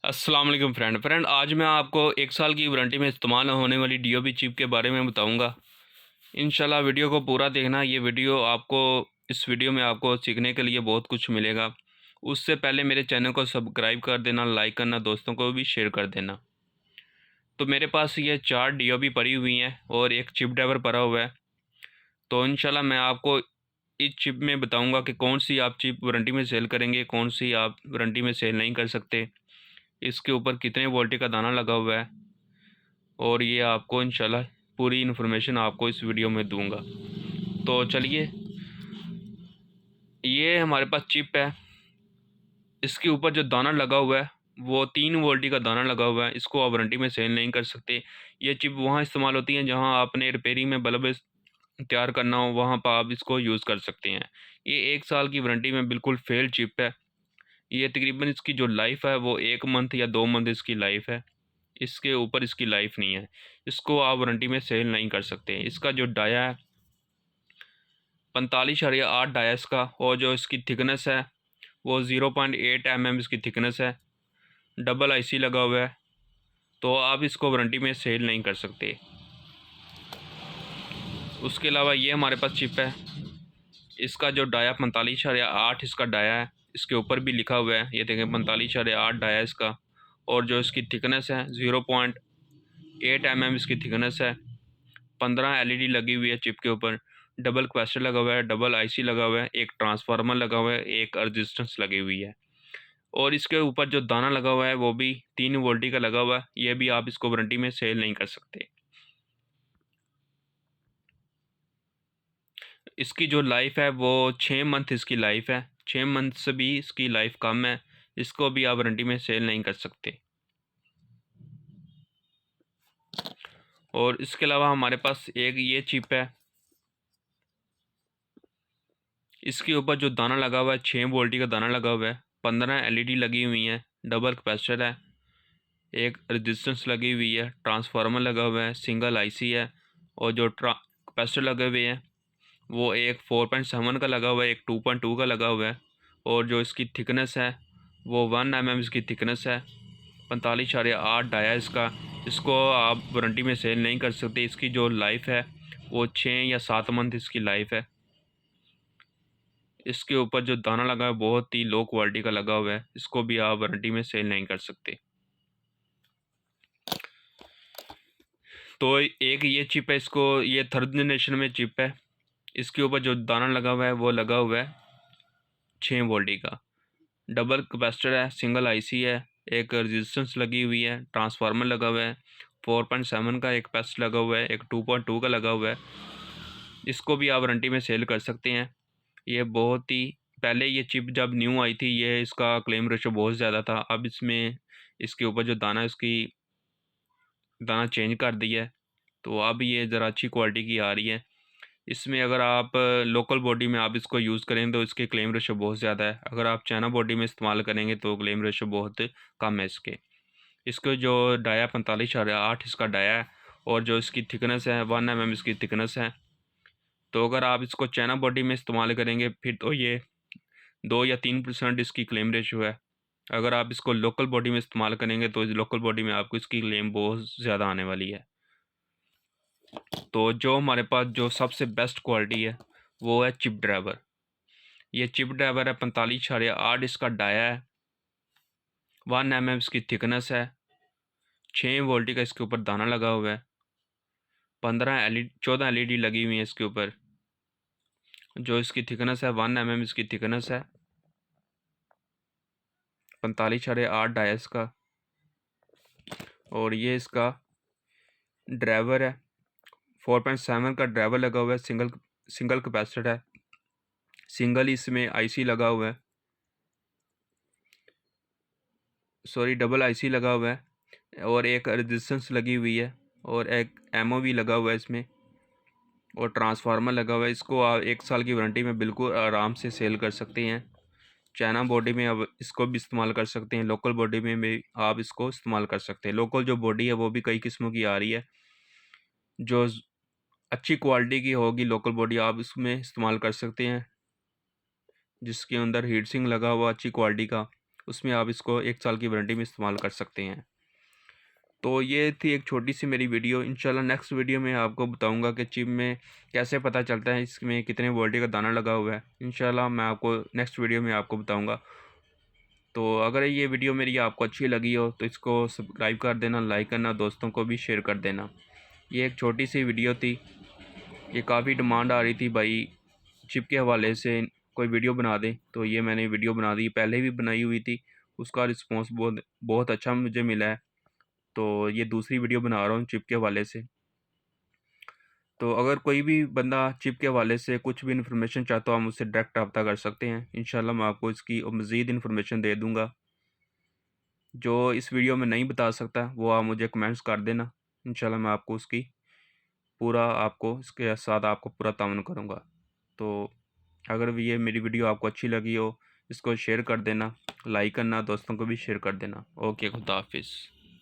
अस्सलाम वालेकुम फ्रेंड आज मैं आपको 1 साल की वारंटी में इस्तेमाल होने वाली डीओबी चिप के बारे में बताऊंगा। इंशाल्लाह वीडियो को पूरा देखना। ये वीडियो आपको इस वीडियो में आपको सीखने के लिए बहुत कुछ मिलेगा। उससे पहले मेरे चैनल को सब्सक्राइब कर देना, लाइक करना, दोस्तों को भी शेयर कर देना। तो मेरे पास ये 4 डीओबी पड़ी हुई हैं और एक चिप ड्राइवर पड़ा हुआ है। तो इंशाल्लाह मैं आपको इस चिप में बताऊँगा कि कौन सी आप चिप वारंटी में सेल करेंगे, कौन सी आप वारंटी में सेल नहीं कर सकते, इसके ऊपर कितने वोल्टेज का दाना लगा हुआ है, और ये आपको इंशाल्लाह पूरी इन्फॉर्मेशन आपको इस वीडियो में दूंगा। तो चलिए, ये हमारे पास चिप है। इसके ऊपर जो दाना लगा हुआ है वो 3 वोल्टी का दाना लगा हुआ है। इसको आप वारंटी में सेल नहीं कर सकते। ये चिप वहाँ इस्तेमाल होती है जहाँ आपने रिपेयरिंग में बल्ब तैयार करना हो, वहाँ पर आप इसको यूज़ कर सकते हैं। ये 1 साल की वारंटी में बिल्कुल फेल चिप है। ये तकरीबन इसकी जो लाइफ है वो 1 मंथ या 2 मंथ इसकी लाइफ है। इसके ऊपर इसकी लाइफ नहीं है। इसको आप वारंटी में सेल नहीं कर सकते। इसका जो डाया है 45.8 डाया इसका, और जो इसकी थिकनेस है वो 0.8 इसकी थिकनेस है। डबल आईसी लगा हुआ है। तो आप इसको वारंटी में सेल नहीं कर सकते। उसके अलावा ये हमारे पास चिप है। इसका जो डाया 45.8 इसका डाया है, इसके ऊपर भी लिखा हुआ है, ये देखें 45.8 डाया इसका। और जो इसकी थिकनेस है 0.8 इसकी थिकनेस है। 15 एलईडी लगी हुई है चिप के ऊपर। डबल कैपेसिटर लगा हुआ है, डबल आईसी लगा हुआ है, एक ट्रांसफार्मर लगा हुआ है, एक रेजिस्टेंस लगी हुई है। और इसके ऊपर जो दाना लगा हुआ है वो भी 3 वोल्टी का लगा हुआ है। ये भी आप इसको वारंटी में सेल नहीं कर सकते। इसकी जो लाइफ है वो 6 मंथ इसकी लाइफ है। 6 मंथ से भी इसकी लाइफ कम है। इसको भी आप वारंटी में सेल नहीं कर सकते। और इसके अलावा हमारे पास एक ये चिप है। इसके ऊपर जो दाना लगा हुआ है 6 वोल्टी का दाना लगा हुआ है। 15 एलईडी लगी हुई हैं, डबल कैपेसिटर है, एक रेजिस्टेंस लगी हुई है, ट्रांसफार्मर लगा हुआ है, सिंगल आईसी है। और जो कैपेसिटर लगे हुए हैं वो एक 4.7 का लगा हुआ है, एक 2.2 का लगा हुआ है। और जो इसकी थिकनेस है वो 1 इसकी थिकनेस है। 45.8 डाया इसका। इसको आप वारंटी में सेल नहीं कर सकते। इसकी जो लाइफ है वो 6 या 7 मंथ इसकी लाइफ है। इसके ऊपर जो दाना लगा है बहुत ही लो क्वालिटी का लगा हुआ है। इसको भी आप वारंटी में सेल नहीं कर सकते। तो एक ये चिप है, इसको ये थर्ड जनरेशन में चिप है। इसके ऊपर जो दाना लगा हुआ है वो लगा हुआ है 6 वोल्टी का। डबल कैपेसिटर है, सिंगल आईसी है, एक रेजिस्टेंस लगी हुई है, ट्रांसफार्मर लगा हुआ है, 4.7 का एक कैपेसिटर लगा हुआ है, एक 2.2 का लगा हुआ है। इसको भी आप वारंटी में सेल कर सकते हैं। ये बहुत ही पहले ये चिप जब न्यू आई थी ये इसका क्लेम रेशो बहुत ज़्यादा था। अब इसमें इसके ऊपर जो दाना है उसकी दाना चेंज कर दिया है। तो अब ये ज़रा अच्छी क्वालिटी की आ रही है। इसमें अगर आप लोकल बॉडी में आप इसको यूज़ करें तो इसके क्लेम रेशो बहुत ज़्यादा है। अगर आप चाइना बॉडी में इस्तेमाल करेंगे तो क्लेम रेशो बहुत कम है इसके। इसके जो डाया 45.8 इसका डाया है, और जो इसकी थिकनेस है 1 इसकी थिकनेस है। तो अगर आप इसको चाइना बॉडी में इस्तेमाल करेंगे फिर तो ये 2 या 3% इसकी क्लेम रेशो है। अगर आप इसको लोकल बॉडी में इस्तेमाल करेंगे तो इस लोकल बॉडी में आपको इसकी क्लेम बहुत ज़्यादा आने वाली है। तो जो हमारे पास जो सबसे बेस्ट क्वालिटी है वो है चिप ड्राइवर। ये चिप ड्राइवर है, 45.8 इसका डाया है, 1 इसकी थिकनेस है, 6 वोल्टी का इसके ऊपर दाना लगा हुआ है, 14 एलईडी लगी हुई है इसके ऊपर। जो इसकी थिकनेस है 1 इसकी थिकनेस है। 45.8 डाया इसका। और ये इसका ड्राइवर है, 4.7 का ड्राइवर लगा हुआ है, सिंगल कैपेसिटर है, सिंगल इसमें आईसी लगा हुआ है, सॉरी डबल आईसी लगा हुआ है, और एक रेजिस्टेंस लगी हुई है, और एक एमओ भी लगा हुआ है इसमें, और ट्रांसफार्मर लगा हुआ है। इसको आप 1 साल की वारंटी में बिल्कुल आराम से सेल कर सकते हैं। चाइना बॉडी में अब इसको भी इस्तेमाल कर सकते हैं, लोकल बॉडी में भी आप इसको इस्तेमाल कर सकते हैं। लोकल जो बॉडी है वो भी कई किस्मों की आ रही है। जो अच्छी क्वालिटी की होगी लोकल बॉडी आप इसमें इस्तेमाल कर सकते हैं, जिसके अंदर हीट सिंक लगा हुआ अच्छी क्वालिटी का, उसमें आप इसको 1 साल की वारंटी में इस्तेमाल कर सकते हैं। तो ये थी एक छोटी सी मेरी वीडियो। इंशाल्लाह नेक्स्ट वीडियो में आपको बताऊंगा कि चिप में कैसे पता चलता है इसमें कितने वोल्टेज का दाना लगा हुआ है। इंशाल्लाह मैं आपको नेक्स्ट वीडियो में आपको बताऊंगा। तो अगर ये वीडियो मेरी आपको अच्छी लगी हो तो इसको सब्सक्राइब कर देना, लाइक करना, दोस्तों को भी शेयर कर देना। ये एक छोटी सी वीडियो थी। ये काफ़ी डिमांड आ रही थी भाई चिप के हवाले से कोई वीडियो बना दें, तो ये मैंने वीडियो बना दी। पहले भी बनाई हुई थी, उसका रिस्पॉन्स बहुत बहुत अच्छा मुझे मिला है। तो ये दूसरी वीडियो बना रहा हूँ चिप के हवाले से। तो अगर कोई भी बंदा चिप के हवाले से कुछ भी इन्फॉर्मेशन चाहता हो, आप मुझसे डायरेक्ट रब्ता कर सकते हैं। इंशाल्लाह मैं आपको इसकी मज़ीद इन्फॉर्मेशन दे दूँगा। जो इस वीडियो में नहीं बता सकता वो आप मुझे कमेंट्स कर देना। इंशाल्लाह मैं आपको उसकी पूरा आपको इसके साथ आपको पूरा ताउन करूँगा। तो अगर ये मेरी वीडियो आपको अच्छी लगी हो, इसको शेयर कर देना, लाइक करना, दोस्तों को भी शेयर कर देना। ओके, खुदा हाफिज़।